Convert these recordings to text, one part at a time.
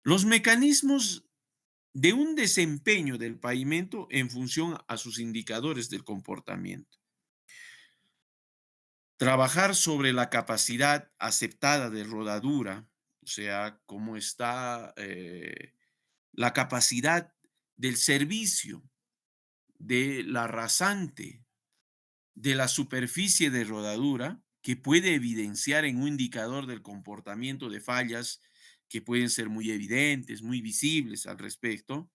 Los mecanismos de un desempeño del pavimento en función a sus indicadores del comportamiento. Trabajar sobre la capacidad aceptada de rodadura, o sea, cómo está la capacidad del servicio, de la rasante, de la superficie de rodadura, que puede evidenciar en un indicador del comportamiento de fallas que pueden ser muy evidentes, muy visibles al respecto,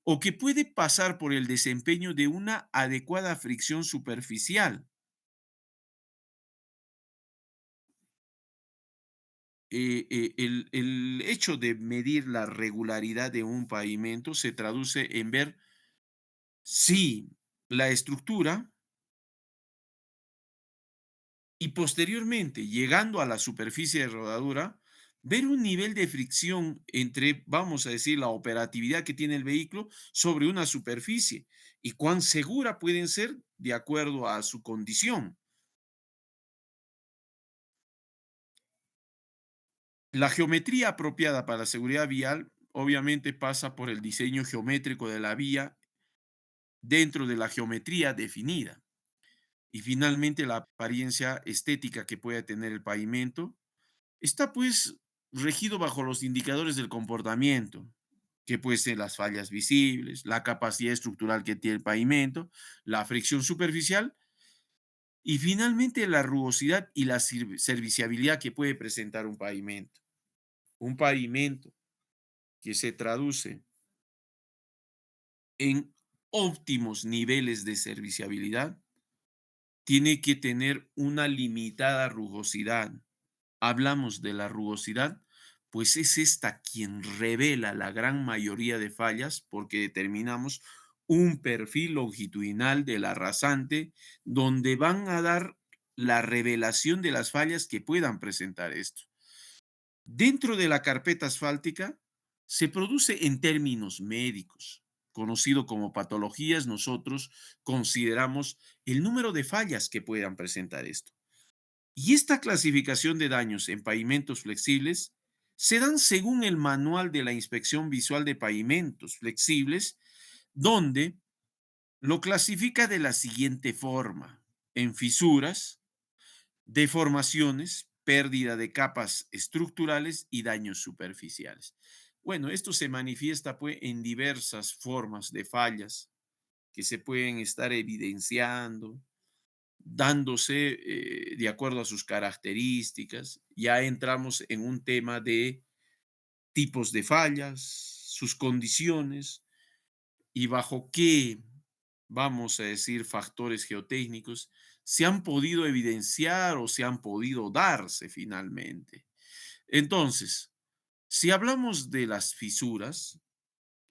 o que puede pasar por el desempeño de una adecuada fricción superficial. El hecho de medir la regularidad de un pavimento se traduce en ver si la estructura y posteriormente, llegando a la superficie de rodadura, ver un nivel de fricción entre, vamos a decir, la operatividad que tiene el vehículo sobre una superficie y cuán segura pueden ser de acuerdo a su condición. La geometría apropiada para la seguridad vial obviamente pasa por el diseño geométrico de la vía dentro de la geometría definida. Y finalmente la apariencia estética que puede tener el pavimento está pues regido bajo los indicadores del comportamiento, que pueden ser las fallas visibles, la capacidad estructural que tiene el pavimento, la fricción superficial y finalmente la rugosidad y la serviciabilidad que puede presentar un pavimento. Un pavimento que se traduce en óptimos niveles de serviciabilidad tiene que tener una limitada rugosidad. Hablamos de la rugosidad, pues es esta quien revela la gran mayoría de fallas porque determinamos un perfil longitudinal de la rasante donde van a dar la revelación de las fallas que puedan presentar esto. Dentro de la carpeta asfáltica se produce en términos médicos, conocido como patologías, nosotros consideramos el número de fallas que puedan presentar esto. Y esta clasificación de daños en pavimentos flexibles se dan según el manual de la inspección visual de pavimentos flexibles, donde lo clasifica de la siguiente forma: en fisuras, deformaciones, pérdida de capas estructurales y daños superficiales. Bueno, esto se manifiesta pues en diversas formas de fallas que se pueden estar evidenciando, dándose de acuerdo a sus características. Ya entramos en un tema de tipos de fallas, sus condiciones y bajo qué, vamos a decir, factores geotécnicos se han podido evidenciar o se han podido darse finalmente. Entonces, si hablamos de las fisuras,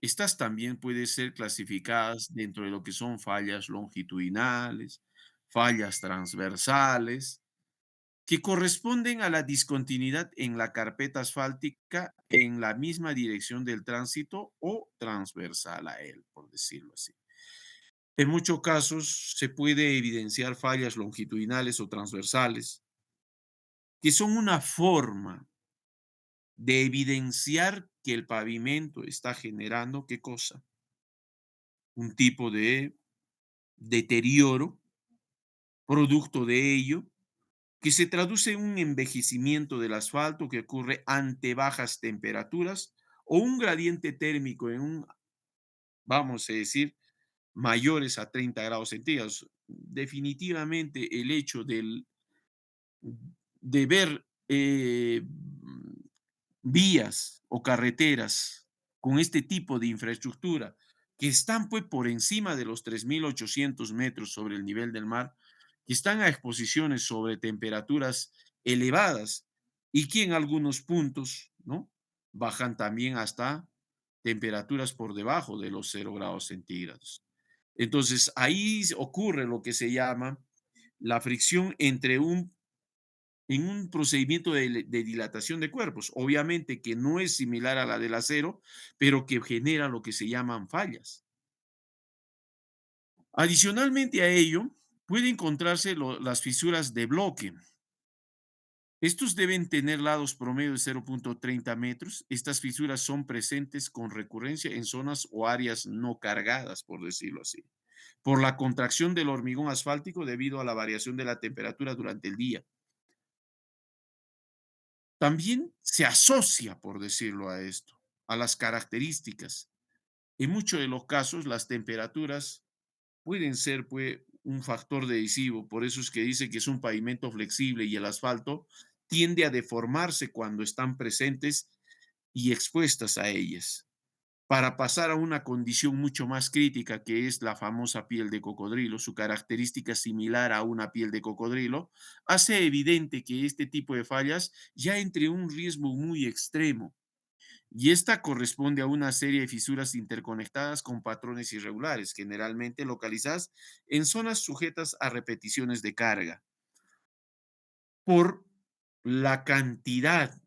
estas también pueden ser clasificadas dentro de lo que son fallas longitudinales, fallas transversales, que corresponden a la discontinuidad en la carpeta asfáltica en la misma dirección del tránsito o transversal a él, por decirlo así. En muchos casos se puede evidenciar fallas longitudinales o transversales, que son una forma de evidenciar que el pavimento está generando, ¿qué cosa? Un tipo de deterioro, producto de ello, que se traduce en un envejecimiento del asfalto que ocurre ante bajas temperaturas o un gradiente térmico en un, vamos a decir, mayores a 30 grados centígrados. Definitivamente el hecho de ver vías o carreteras con este tipo de infraestructura que están pues por encima de los 3.800 metros sobre el nivel del mar, que están a exposiciones sobre temperaturas elevadas y que en algunos puntos, ¿no? Bajan también hasta temperaturas por debajo de los 0 grados centígrados. Entonces, ahí ocurre lo que se llama la fricción entre en un procedimiento de dilatación de cuerpos, obviamente que no es similar a la del acero, pero que genera lo que se llaman fallas. Adicionalmente a ello, puede encontrarse las fisuras de bloque. Estos deben tener lados promedio de 0,30 metros. Estas fisuras son presentes con recurrencia en zonas o áreas no cargadas, por decirlo así, por la contracción del hormigón asfáltico debido a la variación de la temperatura durante el día. También se asocia, por decirlo a esto, a las características. En muchos de los casos, las temperaturas pueden ser pues, un factor decisivo. Por eso es que dice que es un pavimento flexible y el asfalto tiende a deformarse cuando están presentes y expuestas a ellas, para pasar a una condición mucho más crítica, que es la famosa piel de cocodrilo. Su característica similar a una piel de cocodrilo hace evidente que este tipo de fallas ya entre un riesgo muy extremo, y esta corresponde a una serie de fisuras interconectadas con patrones irregulares, generalmente localizadas en zonas sujetas a repeticiones de carga. Por la cantidad,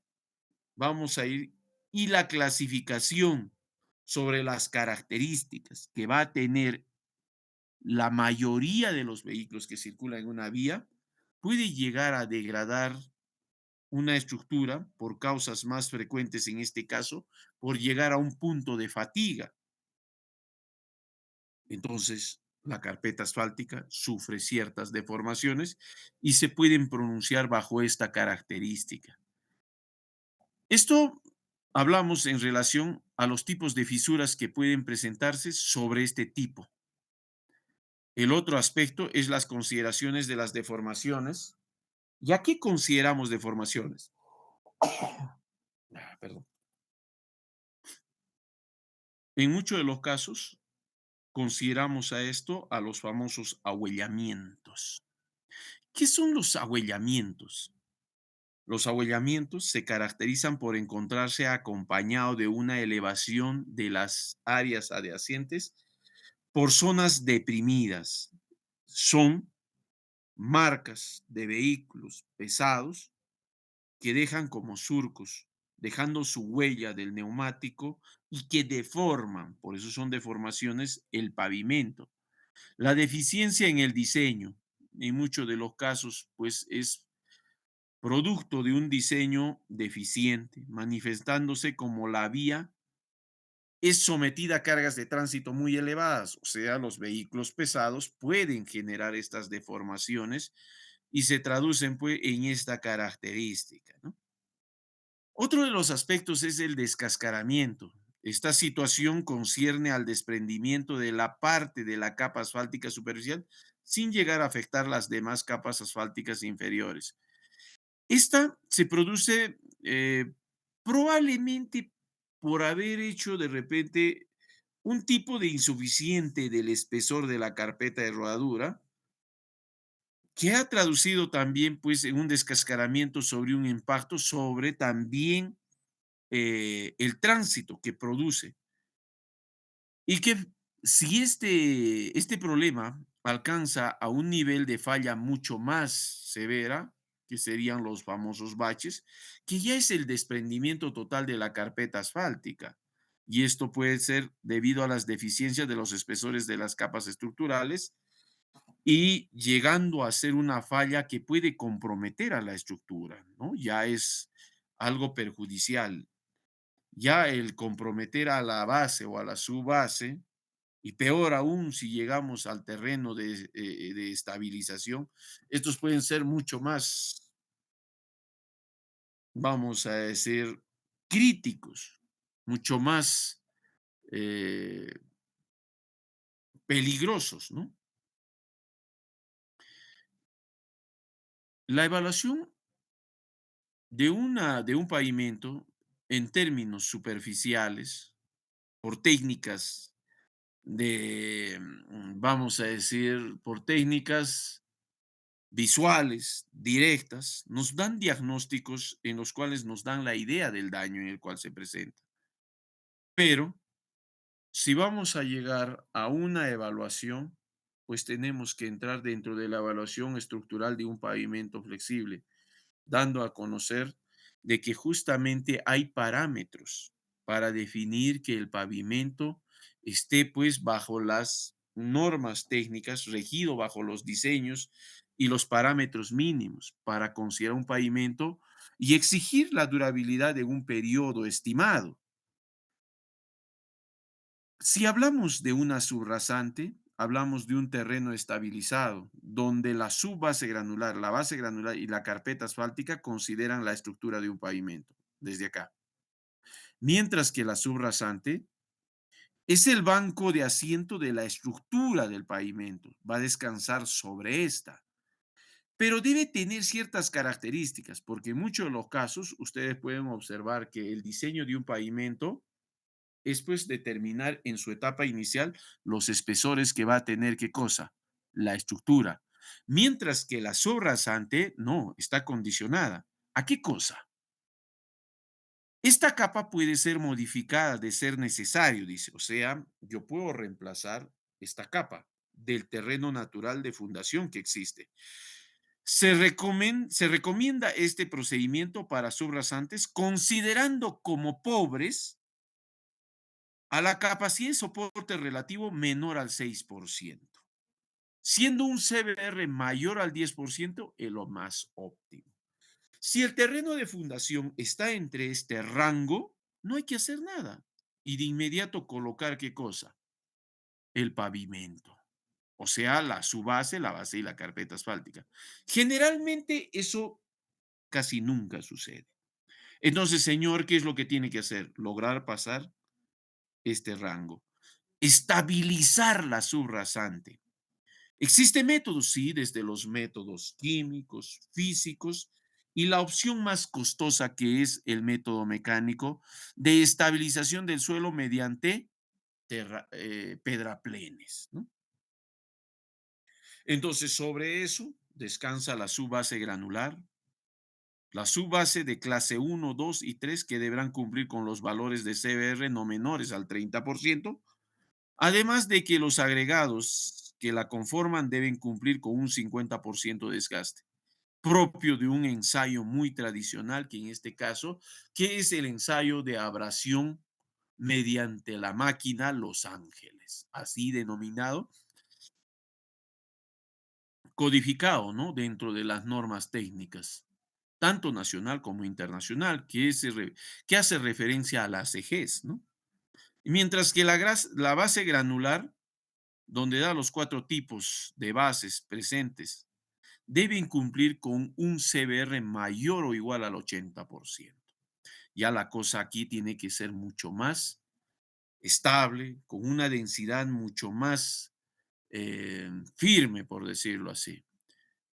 vamos a ir, y la clasificación sobre las características que va a tener la mayoría de los vehículos que circulan en una vía, puede llegar a degradar una estructura por causas más frecuentes, en este caso, por llegar a un punto de fatiga. Entonces, la carpeta asfáltica sufre ciertas deformaciones y se pueden pronunciar bajo esta característica. Esto hablamos en relación a los tipos de fisuras que pueden presentarse sobre este tipo. El otro aspecto es las consideraciones de las deformaciones. ¿Ya qué consideramos deformaciones? Perdón. En muchos de los casos, consideramos a esto a los famosos ahuellamientos. ¿Qué son los ahuellamientos? Los ahuellamientos se caracterizan por encontrarse acompañado de una elevación de las áreas adyacentes por zonas deprimidas. Son marcas de vehículos pesados que dejan como surcos, dejando su huella del neumático y que deforman, por eso son deformaciones, el pavimento. La deficiencia en el diseño, en muchos de los casos, pues es producto de un diseño deficiente, manifestándose como la vía es sometida a cargas de tránsito muy elevadas, o sea, los vehículos pesados pueden generar estas deformaciones y se traducen pues en esta característica, ¿no? Otro de los aspectos es el descascaramiento. Esta situación concierne al desprendimiento de la parte de la capa asfáltica superficial sin llegar a afectar las demás capas asfálticas inferiores. Esta se produce probablemente por haber hecho de repente un tipo de insuficiente del espesor de la carpeta de rodadura, que ha traducido también pues en un descascaramiento sobre un impacto sobre también el tránsito que produce. Y que si este problema alcanza a un nivel de falla mucho más severa, que serían los famosos baches, que ya es el desprendimiento total de la carpeta asfáltica. Y esto puede ser debido a las deficiencias de los espesores de las capas estructurales y llegando a ser una falla que puede comprometer a la estructura, ¿no? Ya es algo perjudicial. Ya el comprometer a la base o a la subbase, y peor aún si llegamos al terreno de estabilización, estos pueden ser mucho más, vamos a decir, críticos, mucho más eh, peligrosos, ¿no? La evaluación de un pavimento en términos superficiales, por técnicas vamos a decir, por técnicas visuales, directas, nos dan diagnósticos en los cuales nos dan la idea del daño en el cual se presenta. Pero si vamos a llegar a una evaluación, pues tenemos que entrar dentro de la evaluación estructural de un pavimento flexible, dando a conocer de que justamente hay parámetros para definir que el pavimento esté pues bajo las normas técnicas, regido bajo los diseños y los parámetros mínimos para considerar un pavimento y exigir la durabilidad de un periodo estimado. Si hablamos de una subrasante, hablamos de un terreno estabilizado, donde la subbase granular, la base granular y la carpeta asfáltica consideran la estructura de un pavimento, desde acá. Mientras que la subrasante es el banco de asiento de la estructura del pavimento, va a descansar sobre esta. Pero debe tener ciertas características, porque en muchos de los casos ustedes pueden observar que el diseño de un pavimento es pues determinar en su etapa inicial los espesores que va a tener qué cosa, la estructura. Mientras que la sobrasante no, está condicionada. ¿A qué cosa? Esta capa puede ser modificada de ser necesario, dice. O sea, yo puedo reemplazar esta capa del terreno natural de fundación que existe. Se recomienda este procedimiento para subrasantes considerando como pobres a la capacidad de soporte relativo menor al 6%, siendo un CBR mayor al 10% es lo más óptimo. Si el terreno de fundación está entre este rango, no hay que hacer nada y de inmediato colocar qué cosa, el pavimento, o sea, su base, la base y la carpeta asfáltica. Generalmente eso casi nunca sucede. Entonces, señor, ¿qué es lo que tiene que hacer? Lograr pasar este rango. Estabilizar la subrasante. Existen métodos, sí, desde los métodos químicos, físicos y la opción más costosa que es el método mecánico de estabilización del suelo mediante pedraplenes, ¿no? Entonces, sobre eso descansa la subbase granular, la subbase de clase uno, 2 y 3 que deberán cumplir con los valores de CBR no menores al 30%. Además de que los agregados que la conforman deben cumplir con un 50% de desgaste, propio de un ensayo muy tradicional, que en este caso, que es el ensayo de abrasión mediante la máquina Los Ángeles, así denominado, codificado, ¿no? Dentro de las normas técnicas, tanto nacional como internacional, que hace referencia a las EGs, ¿no? Mientras que la base granular donde da los cuatro tipos de bases presentes, deben cumplir con un CBR mayor o igual al 80%. Ya la cosa aquí tiene que ser mucho más estable, con una densidad mucho más firme, por decirlo así.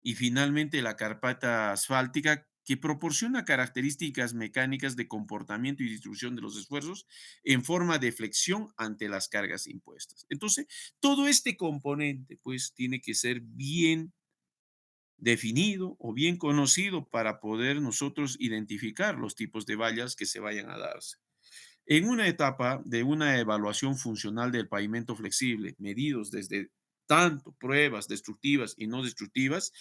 Y finalmente la carpeta asfáltica que proporciona características mecánicas de comportamiento y distribución de los esfuerzos en forma de flexión ante las cargas impuestas. Entonces, todo este componente pues tiene que ser bien definido o bien conocido para poder nosotros identificar los tipos de vallas que se vayan a darse. En una etapa de una evaluación funcional del pavimento flexible, medidos desde tanto pruebas destructivas y no destructivas,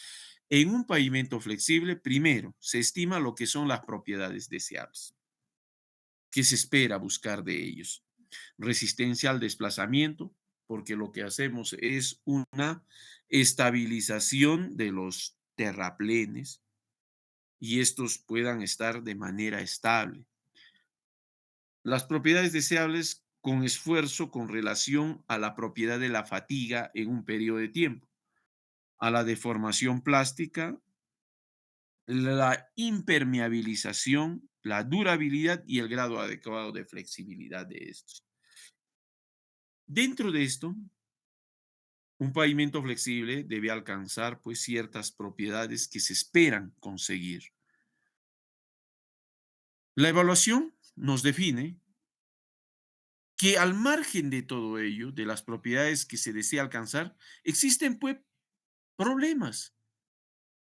en un pavimento flexible, primero, se estima lo que son las propiedades deseables, que se espera buscar de ellos. Resistencia al desplazamiento, porque lo que hacemos es una estabilización de los terraplenes y estos puedan estar de manera estable. Las propiedades deseables con esfuerzo con relación a la propiedad de la fatiga en un periodo de tiempo, a la deformación plástica, la impermeabilización, la durabilidad y el grado adecuado de flexibilidad de estos. Dentro de esto, un pavimento flexible debe alcanzar pues ciertas propiedades que se esperan conseguir. La evaluación nos define que al margen de todo ello, de las propiedades que se desea alcanzar, existen pues problemas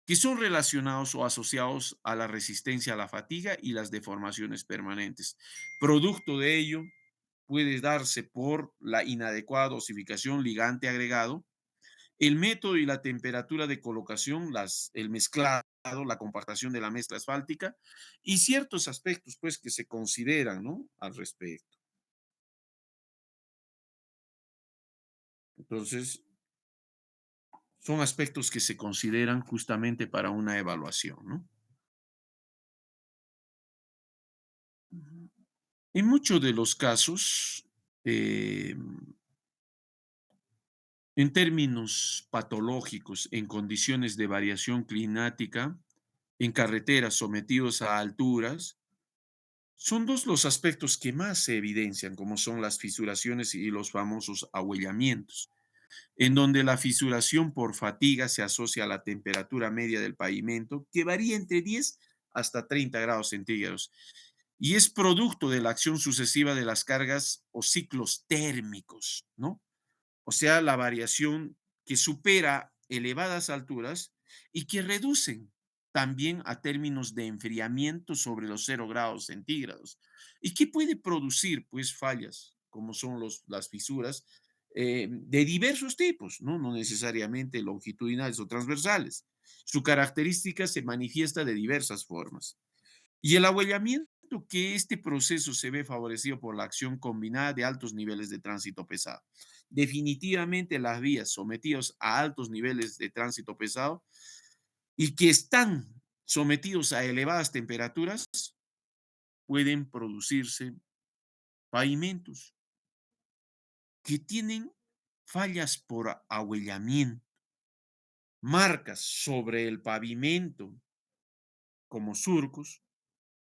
que son relacionados o asociados a la resistencia a la fatiga y las deformaciones permanentes. Producto de ello puede darse por la inadecuada dosificación ligante agregado, el método y la temperatura de colocación, el mezclado, la compactación de la mezcla asfáltica y ciertos aspectos pues que se consideran, ¿no? Al respecto. Entonces, son aspectos que se consideran justamente para una evaluación, ¿no? En muchos de los casos, en términos patológicos, en condiciones de variación climática, en carreteras sometidos a alturas, son dos los aspectos que más se evidencian, como son las fisuraciones y los famosos ahuellamientos, en donde la fisuración por fatiga se asocia a la temperatura media del pavimento, que varía entre 10 hasta 30 grados centígrados, y es producto de la acción sucesiva de las cargas o ciclos térmicos, ¿no? O sea, la variación que supera elevadas alturas y que reducen también a términos de enfriamiento sobre los 0 grados centígrados. ¿Y qué puede producir? Pues fallas, como son las fisuras, de diversos tipos, ¿no? No necesariamente longitudinales o transversales. Su característica se manifiesta de diversas formas. Y el ahuellamiento, que este proceso se ve favorecido por la acción combinada de altos niveles de tránsito pesado. Definitivamente las vías sometidas a altos niveles de tránsito pesado y que están sometidos a elevadas temperaturas pueden producirse pavimentos que tienen fallas por ahuellamiento, marcas sobre el pavimento como surcos,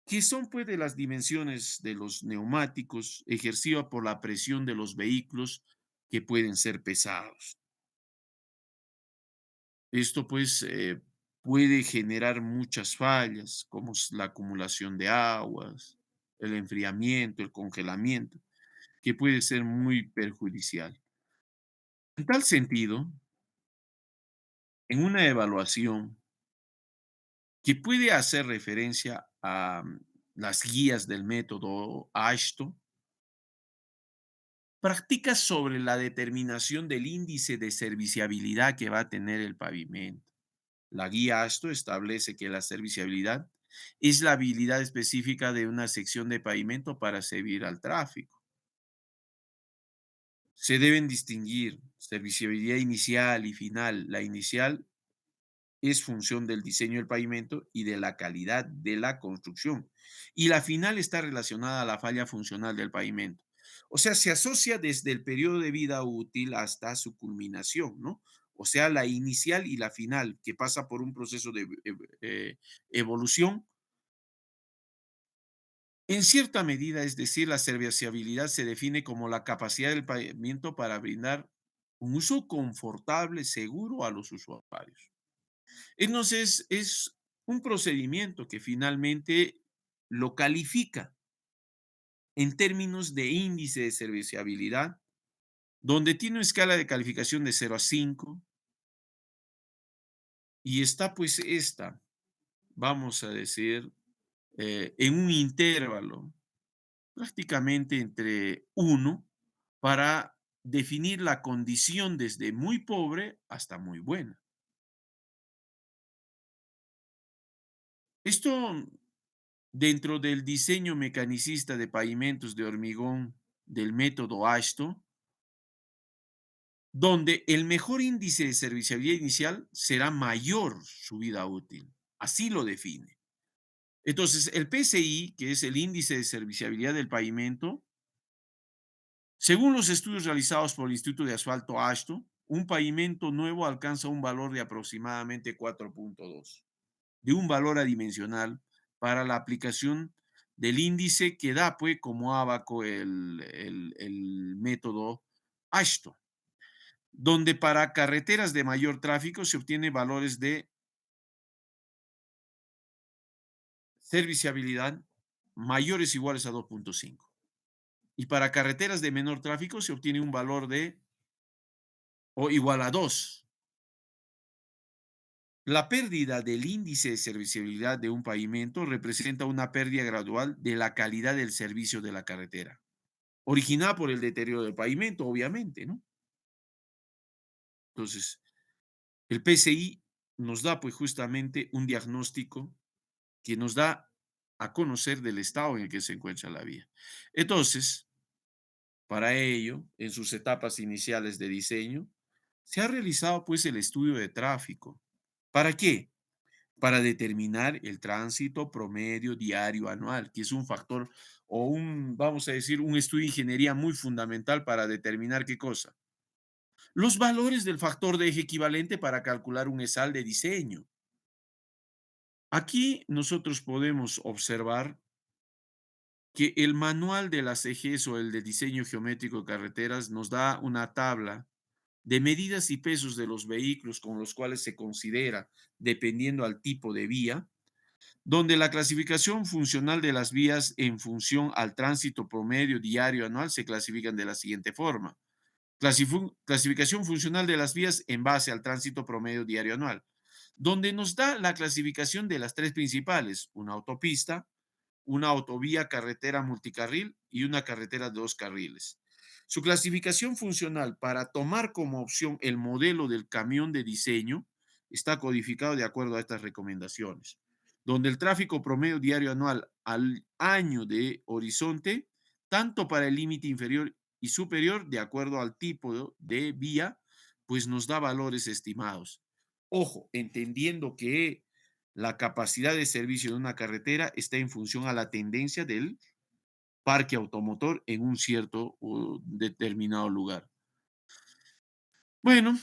que son pues de las dimensiones de los neumáticos ejercida por la presión de los vehículos que pueden ser pesados. Esto pues puede generar muchas fallas, como es la acumulación de aguas, el enfriamiento, el congelamiento, que puede ser muy perjudicial. En tal sentido, en una evaluación que puede hacer referencia a las guías del método ASHTO, practica sobre la determinación del índice de serviciabilidad que va a tener el pavimento. La guía ASTO establece que la serviciabilidad es la habilidad específica de una sección de pavimento para servir al tráfico. Se deben distinguir serviciabilidad inicial y final. La inicial es función del diseño del pavimento y de la calidad de la construcción. Y la final está relacionada a la falla funcional del pavimento. O sea, se asocia desde el periodo de vida útil hasta su culminación, ¿no? O sea, la inicial y la final, que pasa por un proceso de evolución. En cierta medida, es decir, la serviciabilidad se define como la capacidad del pavimento para brindar un uso confortable, seguro a los usuarios. Entonces, es un procedimiento que finalmente lo califica en términos de índice de serviciabilidad, donde tiene una escala de calificación de 0 a 5 y está pues esta, vamos a decir, en un intervalo prácticamente entre 1 para definir la condición desde muy pobre hasta muy buena. Esto dentro del diseño mecanicista de pavimentos de hormigón del método ASTO, donde el mejor índice de serviciabilidad inicial será mayor su vida útil. Así lo define. Entonces, el PSI, que es el índice de serviciabilidad del pavimento, según los estudios realizados por el Instituto de Asfalto ASTO, un pavimento nuevo alcanza un valor de aproximadamente 4.2, de un valor adimensional para la aplicación del índice que da pues como abaco el método ASHTO, donde para carreteras de mayor tráfico se obtiene valores de serviciabilidad mayores o iguales a 2.5. Y para carreteras de menor tráfico se obtiene un valor de o igual a 2. La pérdida del índice de serviciabilidad de un pavimento representa una pérdida gradual de la calidad del servicio de la carretera, originada por el deterioro del pavimento, obviamente, ¿no? Entonces, el PSI nos da pues justamente un diagnóstico que nos da a conocer del estado en el que se encuentra la vía. Entonces, para ello, en sus etapas iniciales de diseño, se ha realizado pues el estudio de tráfico. ¿Para qué? para determinar el tránsito promedio diario anual, que es un factor o vamos a decir, un estudio de ingeniería muy fundamental para determinar qué cosa. Los valores del factor de eje equivalente para calcular un ESAL de diseño. Aquí nosotros podemos observar que el manual de las ejes o el de diseño geométrico de carreteras nos da una tabla de medidas y pesos de los vehículos con los cuales se considera, dependiendo al tipo de vía, donde la clasificación funcional de las vías en función al tránsito promedio diario anual se clasifican de la siguiente forma. Clasificación funcional de las vías en base al tránsito promedio diario anual, donde nos da la clasificación de las tres principales, una autopista, una autovía carretera multicarril y una carretera de dos carriles. Su clasificación funcional para tomar como opción el modelo del camión de diseño está codificado de acuerdo a estas recomendaciones, donde el tráfico promedio diario anual al año de horizonte, tanto para el límite inferior y superior, de acuerdo al tipo de vía, pues nos da valores estimados. Ojo, entendiendo que la capacidad de servicio de una carretera está en función a la tendencia del parque automotor en un cierto o determinado lugar. Bueno,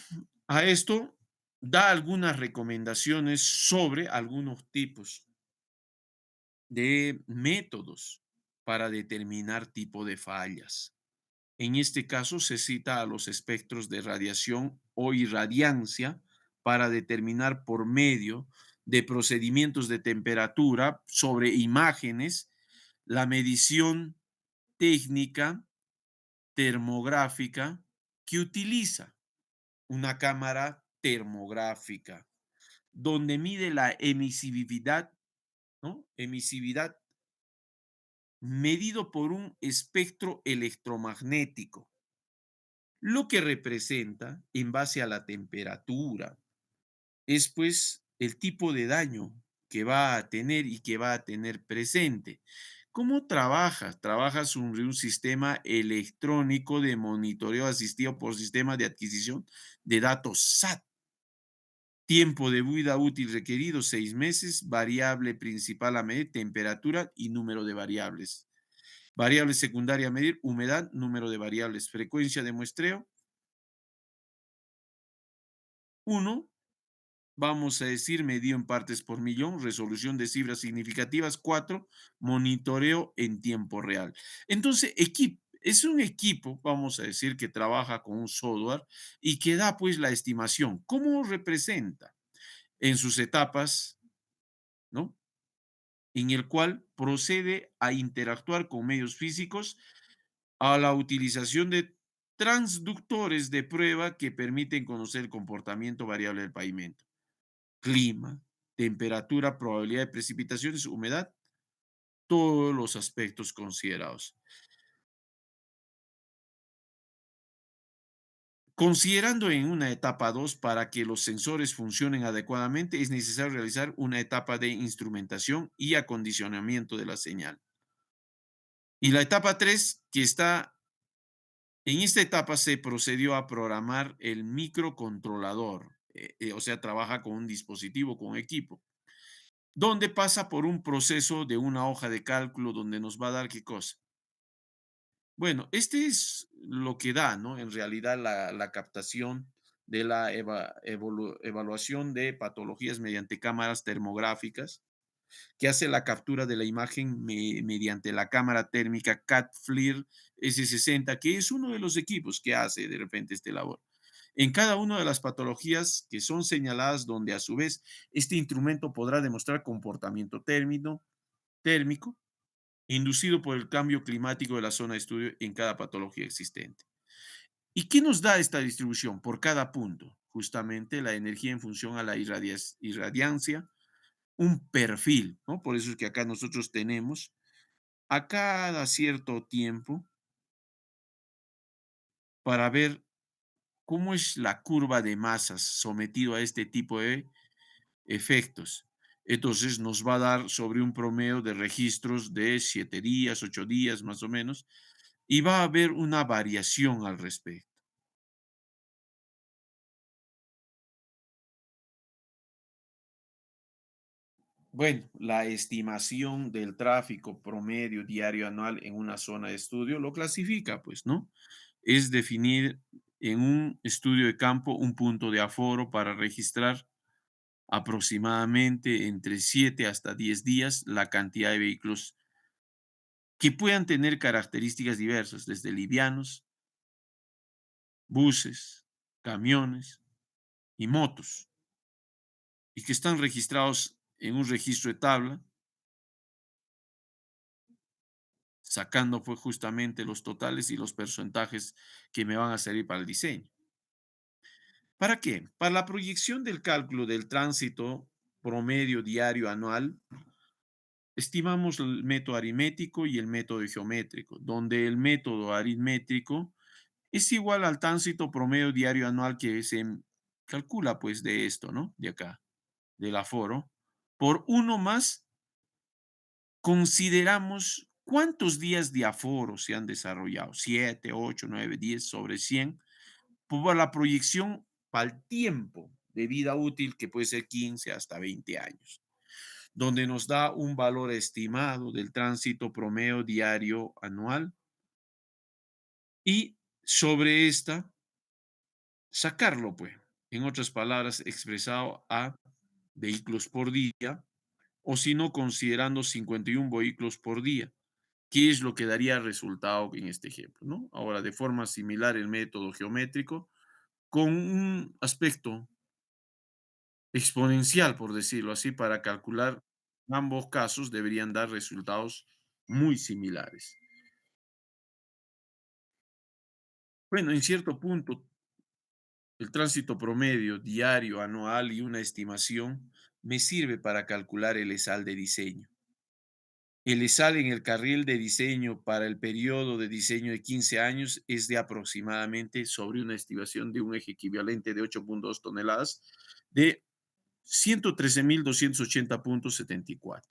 a esto da algunas recomendaciones sobre algunos tipos de métodos para determinar tipo de fallas. En este caso se cita a los espectros de radiación o irradiancia para determinar por medio de procedimientos de temperatura sobre imágenes la medición técnica termográfica que utiliza una cámara termográfica, donde mide la emisividad, ¿no? Emisividad medido por un espectro electromagnético, lo que representa en base a la temperatura. Es pues el tipo de daño que va a tener y que va a tener presente. ¿Cómo trabaja? Trabaja sobre un sistema electrónico de monitoreo asistido por sistema de adquisición de datos SAT. Tiempo de vida útil requerido 6 meses, variable principal a medir, temperatura y número de variables. Variable secundaria a medir, humedad, número de variables, frecuencia de muestreo, uno. Vamos a decir, medido en partes por millón, resolución de cifras significativas, 4, monitoreo en tiempo real. Entonces, es un equipo, vamos a decir, que trabaja con un software y que da pues la estimación. ¿Cómo representa? En sus etapas, ¿no? En el cual procede a interactuar con medios físicos a la utilización de transductores de prueba que permiten conocer el comportamiento variable del pavimento. Clima, temperatura, probabilidad de precipitaciones, humedad, todos los aspectos considerados. Considerando en una etapa 2 para que los sensores funcionen adecuadamente, es necesario realizar una etapa de instrumentación y acondicionamiento de la señal. Y la etapa 3 que está en esta etapa se procedió a programar el microcontrolador, o sea, trabaja con un dispositivo, con equipo, donde pasa por un proceso de una hoja de cálculo donde nos va a dar qué cosa. Bueno, este es lo que da, ¿no? En realidad la captación de la evaluación de patologías mediante cámaras termográficas, que hace la captura de la imagen mediante la cámara térmica CAT FLIR S60, que es uno de los equipos que hace de repente este labor. En cada una de las patologías que son señaladas, donde a su vez este instrumento podrá demostrar comportamiento térmico, inducido por el cambio climático de la zona de estudio en cada patología existente. ¿Y qué nos da esta distribución por cada punto? Justamente la energía en función a la irradiancia, un perfil, ¿no? Por eso es que acá nosotros tenemos a cada cierto tiempo para ver cómo es la curva de masas sometido a este tipo de efectos. Entonces nos va a dar sobre un promedio de registros de 7 días, 8 días más o menos, y va a haber una variación al respecto. Bueno, la estimación del tráfico promedio diario anual en una zona de estudio lo clasifica, pues, ¿no? Es definir en un estudio de campo un punto de aforo para registrar aproximadamente entre 7 hasta 10 días la cantidad de vehículos que puedan tener características diversas, desde livianos, buses, camiones y motos, y que están registrados en un registro de tabla, sacando pues justamente los totales y los porcentajes que me van a servir para el diseño. ¿Para qué? Para la proyección del cálculo del tránsito promedio diario anual, estimamos el método aritmético y el método geométrico, donde el método aritmético es igual al tránsito promedio diario anual que se calcula pues de esto, ¿no? De acá, del aforo, por uno más consideramos cuántos días de aforo se han desarrollado, 7, 8, 9, 10 sobre 100, por la proyección para el tiempo de vida útil, que puede ser 15 hasta 20 años, donde nos da un valor estimado del tránsito promedio diario anual y sobre esta sacarlo, pues, en otras palabras, expresado a vehículos por día, o si no, considerando 51 vehículos por día. ¿Qué es lo que daría resultado en este ejemplo, no? Ahora, de forma similar, el método geométrico, con un aspecto exponencial, por decirlo así, para calcular ambos casos deberían dar resultados muy similares. Bueno, en cierto punto, el tránsito promedio diario, anual y una estimación me sirve para calcular el ESAL de diseño. El ESAL en el carril de diseño para el periodo de diseño de 15 años es de aproximadamente, sobre una estimación de un eje equivalente de 8,2 toneladas, de 113.280,74.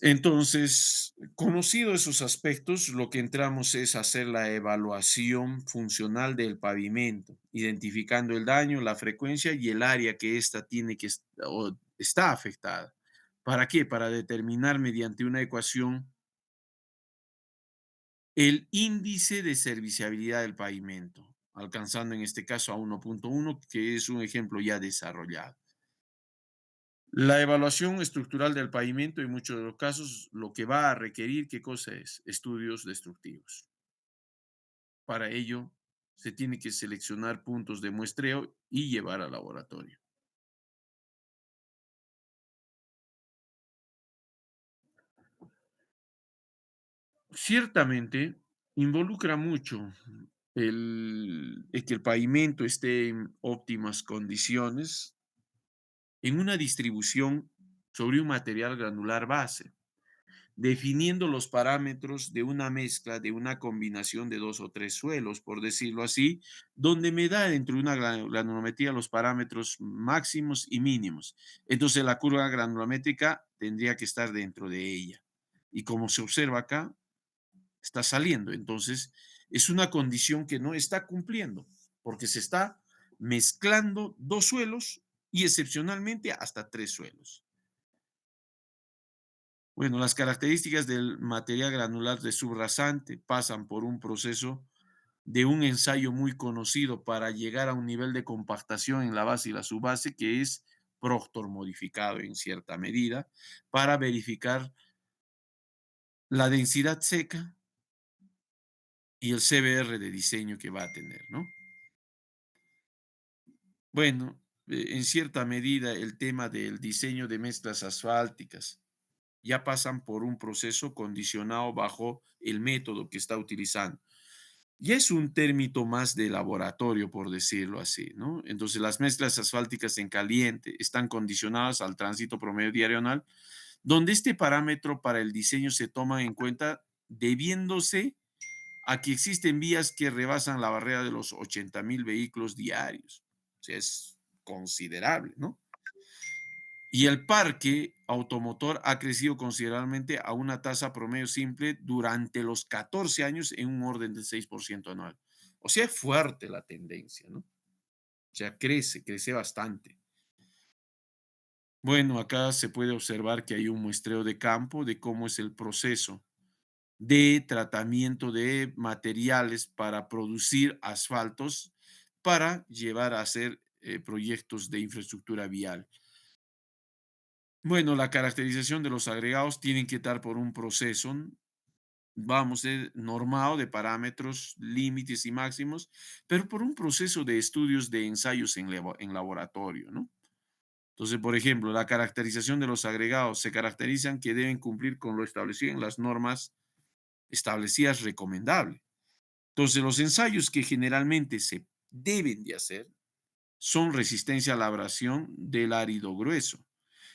Entonces, conocido esos aspectos, lo que entramos es hacer la evaluación funcional del pavimento, identificando el daño, la frecuencia y el área que ésta tiene que o está afectada. ¿Para qué? Para determinar mediante una ecuación el índice de serviciabilidad del pavimento, alcanzando en este caso a 1,1, que es un ejemplo ya desarrollado. La evaluación estructural del pavimento, en muchos de los casos, lo que va a requerir, ¿qué cosa es? Estudios destructivos. Para ello, se tiene que seleccionar puntos de muestreo y llevar al laboratorio. Ciertamente, involucra mucho el que el pavimento esté en óptimas condiciones en una distribución sobre un material granular base, definiendo los parámetros de una mezcla, de una combinación de dos o tres suelos, por decirlo así, donde me da dentro de una granulometría los parámetros máximos y mínimos. Entonces la curva granulométrica tendría que estar dentro de ella. Y como se observa acá, está saliendo. Entonces es una condición que no está cumpliendo, porque se está mezclando dos suelos y excepcionalmente hasta tres suelos. Bueno, las características del material granular de subrasante pasan por un proceso de un ensayo muy conocido para llegar a un nivel de compactación en la base y la subbase que es Proctor modificado en cierta medida para verificar la densidad seca y el CBR de diseño que va a tener, ¿no? Bueno, en cierta medida el tema del diseño de mezclas asfálticas ya pasan por un proceso condicionado bajo el método que está utilizando. Ya es un término más de laboratorio, por decirlo así, ¿no? Entonces, las mezclas asfálticas en caliente están condicionadas al tránsito promedio diario anual, donde este parámetro para el diseño se toma en cuenta debiéndose a que existen vías que rebasan la barrera de los 80,000 vehículos diarios. O sea, es considerable, ¿no? Y el parque automotor ha crecido considerablemente a una tasa promedio simple durante los 14 años en un orden del 6% anual. O sea, es fuerte la tendencia, ¿no? O sea, crece bastante. Bueno, acá se puede observar que hay un muestreo de campo de cómo es el proceso de tratamiento de materiales para producir asfaltos para llevar a hacer proyectos de infraestructura vial. Bueno, la caracterización de los agregados tienen que estar por un proceso, vamos, normado de parámetros, límites y máximos, pero por un proceso de estudios de ensayos en laboratorio, ¿no? Entonces, por ejemplo, la caracterización de los agregados se caracterizan que deben cumplir con lo establecido en las normas establecidas recomendables. Entonces, los ensayos que generalmente se deben de hacer son resistencia a la abrasión del árido grueso,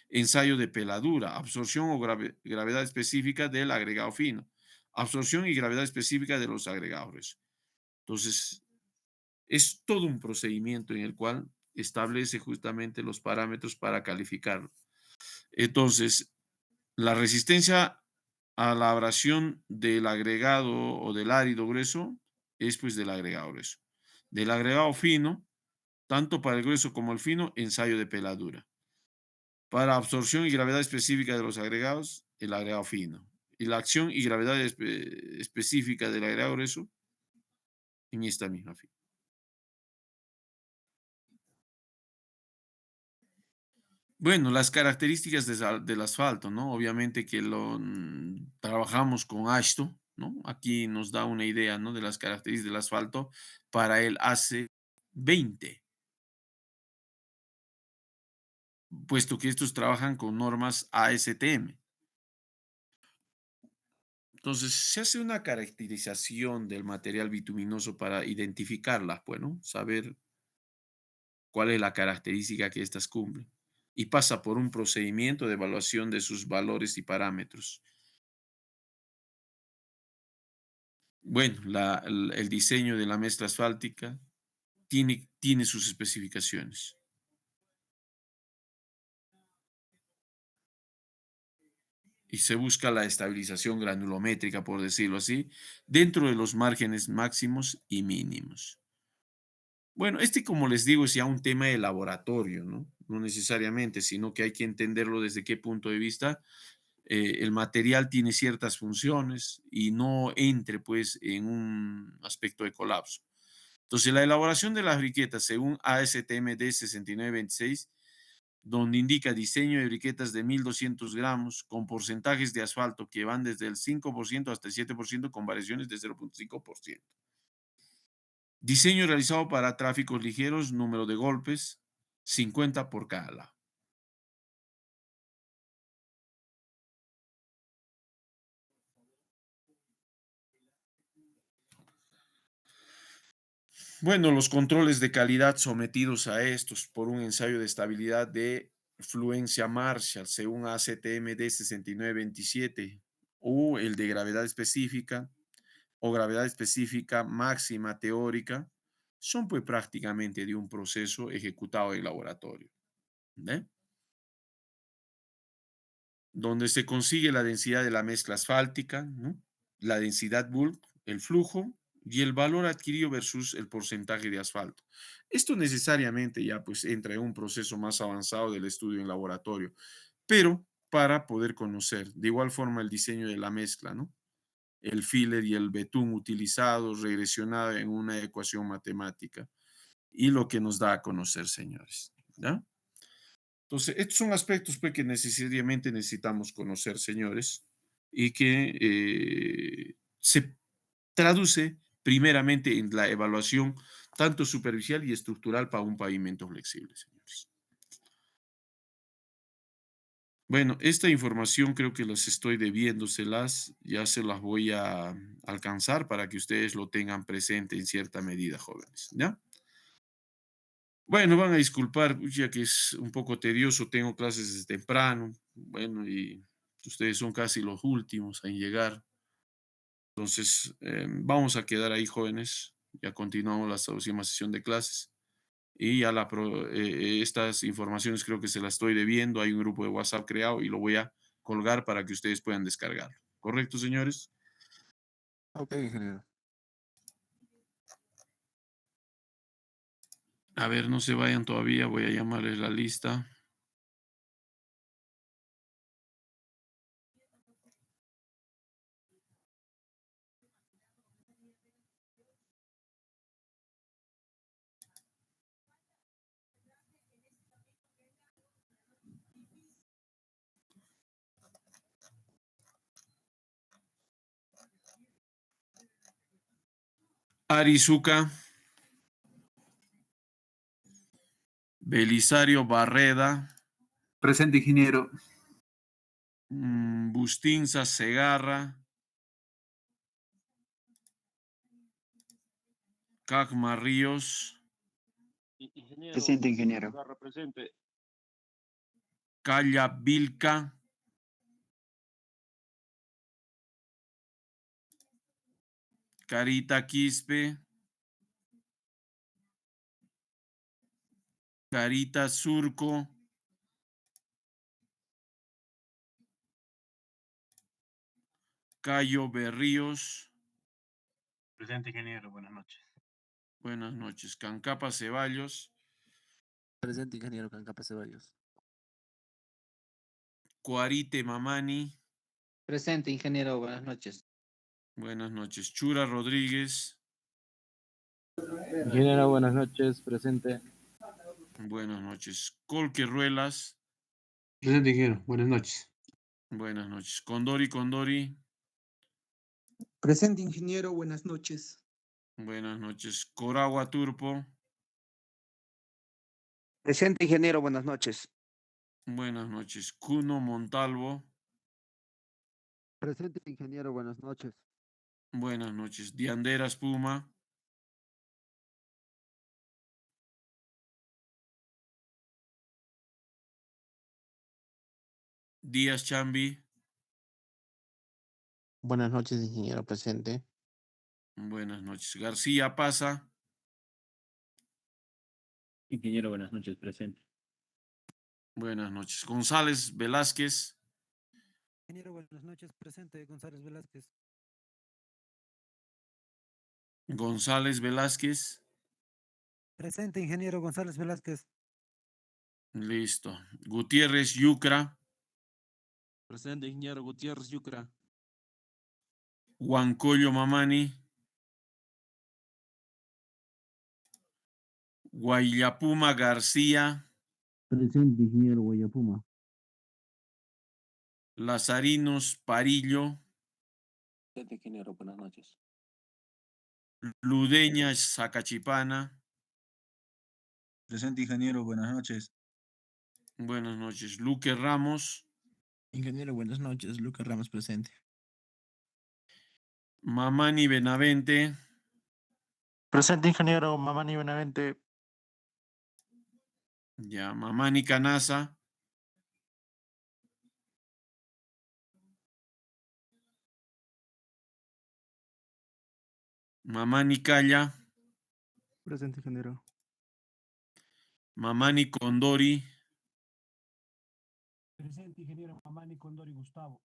ensayo de peladura, absorción o gravedad específica del agregado fino, absorción y gravedad específica de los agregados gruesos. Entonces, es todo un procedimiento en el cual establece justamente los parámetros para calificarlo. Entonces, la resistencia a la abrasión del agregado o del árido grueso es pues del agregado grueso. Del agregado fino, tanto para el grueso como el fino, ensayo de peladura. Para absorción y gravedad específica de los agregados, el agregado fino. Y la acción y gravedad específica del agregado grueso en esta misma figura. Bueno, las características del asfalto, ¿no? Obviamente que trabajamos con ASHTO, ¿no? Aquí nos da una idea, ¿no? De las características del asfalto para el AC20, puesto que estos trabajan con normas ASTM. Entonces, se hace una caracterización del material bituminoso para identificarlas, bueno, saber cuál es la característica que éstas cumplen. Y pasa por un procedimiento de evaluación de sus valores y parámetros. Bueno, el diseño de la mezcla asfáltica tiene sus especificaciones y se busca la estabilización granulométrica, por decirlo así, dentro de los márgenes máximos y mínimos. Bueno, como les digo, es ya un tema de laboratorio, ¿no? No necesariamente, sino que hay que entenderlo desde qué punto de vista el material tiene ciertas funciones y no entre, pues, en un aspecto de colapso. Entonces, la elaboración de las briquetas según ASTM D 6926, donde indica diseño de briquetas de 1200 gramos con porcentajes de asfalto que van desde el 5% hasta el 7% con variaciones de 0,5%. Diseño realizado para tráficos ligeros, número de golpes, 50 por cada lado. Bueno, los controles de calidad sometidos a estos por un ensayo de estabilidad de fluencia Marshall según ACTMD 6927 o el de gravedad específica o gravedad específica máxima teórica son pues prácticamente de un proceso ejecutado en laboratorio, ¿ve? Donde se consigue la densidad de la mezcla asfáltica, ¿no? La densidad bulk, el flujo y el valor adquirido versus el porcentaje de asfalto. Esto necesariamente ya pues entra en un proceso más avanzado del estudio en laboratorio, pero para poder conocer de igual forma el diseño de la mezcla, ¿no? El filler y el betún utilizados, regresionado en una ecuación matemática y lo que nos da a conocer, señores, ¿ya? Entonces, estos son aspectos pues, que necesariamente necesitamos conocer, señores, y que se traduce primeramente en la evaluación tanto superficial y estructural para un pavimento flexible, señores. Bueno, esta información creo que las estoy debiéndoselas, ya se las voy a alcanzar para que ustedes lo tengan presente en cierta medida, jóvenes, ¿ya? Bueno, van a disculpar, ya que es un poco tedioso, tengo clases desde temprano, bueno, y ustedes son casi los últimos en llegar. Entonces, vamos a quedar ahí, jóvenes. Ya continuamos la próxima sesión de clases. Y ya estas informaciones creo que se las estoy debiendo. Hay un grupo de WhatsApp creado y lo voy a colgar para que ustedes puedan descargarlo. ¿Correcto, señores? Ok, ingeniero. A ver, no se vayan todavía, voy a llamarles la lista. Arizuka, Belisario Barreda, Presente, ingeniero. Bustinza Segarra, Cagma Ríos, Ingeniero, Presente, ingeniero. Garra presente. Calla Vilca, Carita Quispe, Carita Surco, Cayo Berríos, Presente, ingeniero, buenas noches. buenas noches, Cancapa Ceballos, Presente, ingeniero Cancapa Ceballos. Cuarite Mamani, Presente, ingeniero, buenas noches. buenas noches, Chura Rodríguez, Ingeniero, buenas noches, presente. buenas noches, Colque Ruelas, Presente, ingeniero. Buenas noches. buenas noches, Condori Condori, Presente, ingeniero, buenas noches. buenas noches, Coragua Turpo, Presente, ingeniero, buenas noches. buenas noches, Cuno Montalvo, Presente, ingeniero, buenas noches. buenas noches, Dianderas Puma, Díaz Chambi, Buenas noches, ingeniero presente. buenas noches, García Paza, Ingeniero, buenas noches, presente. buenas noches, González Velázquez, Ingeniero, buenas noches, presente González Velázquez. González Velázquez, Presente, ingeniero González Velázquez. listo, Gutiérrez Yucra, Presente, ingeniero Gutiérrez Yucra. Huancoyo Mamani, Guayapuma García, Presente, ingeniero Guayapuma. Lazarinos Parillo, Presente, ingeniero, buenas noches. Ludeña Zacachipana, Presente, ingeniero, buenas noches. buenas noches, Luque Ramos, Ingeniero, buenas noches. Lucas Ramos presente. Mamani Benavente, Presente, ingeniero Mamani Benavente. ya, Mamani Canasa, Mamani Calla, Presente, ingeniero. Mamani Condori, Presente, ingeniero Mamani Condori Gustavo.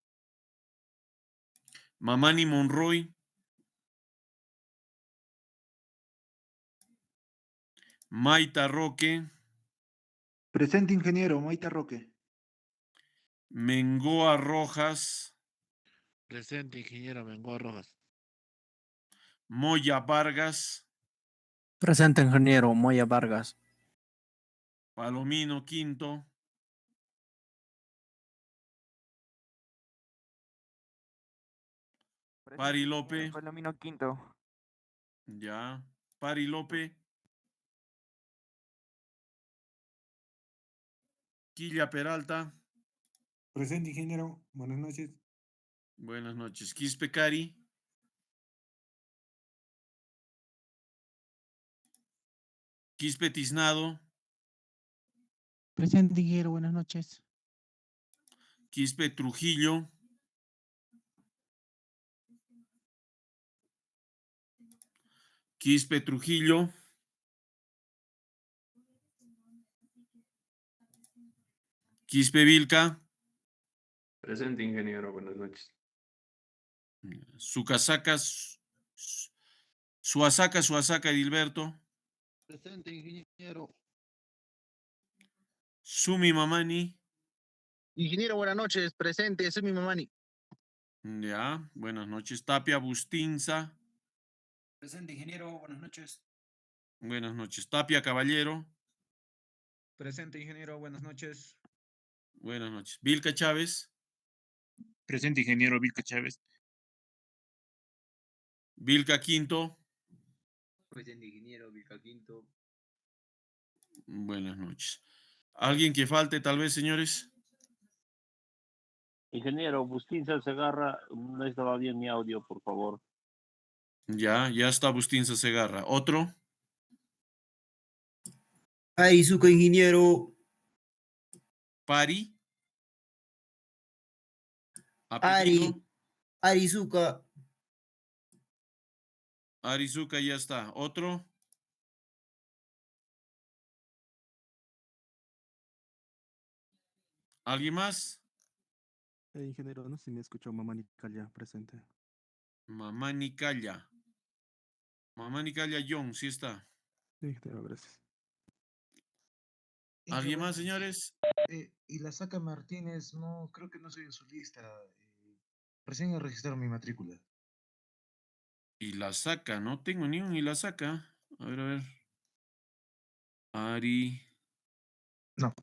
Mamani Monroy, Maita Roque, Presente, ingeniero Maita Roque. Mengoa Rojas, Presente, ingeniero Mengoa Rojas. Moya Vargas, Presente, ingeniero Moya Vargas. Palomino Quinto, Pari Lope, Palomino Quinto. ya, Pari Lope, Quilla Peralta, Presente, ingeniero. Buenas noches. buenas noches, Quispe Cari, Quispe Tiznado, Presente, ingeniero, buenas noches. Quispe Trujillo, Quispe Trujillo, Quispe Vilca, Presente, ingeniero, buenas noches. Sucasaca, Suasaca Edilberto, Presente, ingeniero. Sumi Mamani. Ingeniero, buenas noches. Presente, soy mi mamani. Ya, buenas noches. Tapia Bustinza. Presente, ingeniero. Buenas noches. Buenas noches. Tapia Caballero. Presente, ingeniero. Buenas noches. Buenas noches. Vilca Chávez. Presente, ingeniero Vilca Chávez. Vilca Quinto. Presente, ingeniero. Vilca Quinto. Buenas noches. ¿Alguien que falte, tal vez, señores? Ingeniero Bustinza Segarra, no estaba bien mi audio, por favor. Ya está Bustinza Segarra. ¿Otro? Aizuka, ingeniero. Pari. Apellido. Arizuka. Arizuka ya está. ¿Otro? ¿Alguien más? Ingeniero, no sé si me escuchó mamá Nicalia, presente. Mamá Nicalla. Mamá Nicalla John, sí está. Sí, ingeniero, gracias. ¿Alguien más, señores? Y la Saca Martínez, no, creo que no soy en su lista. Recién he registrado mi matrícula. Y la saca, no tengo ni un y la saca. A ver, a ver. Ari. No.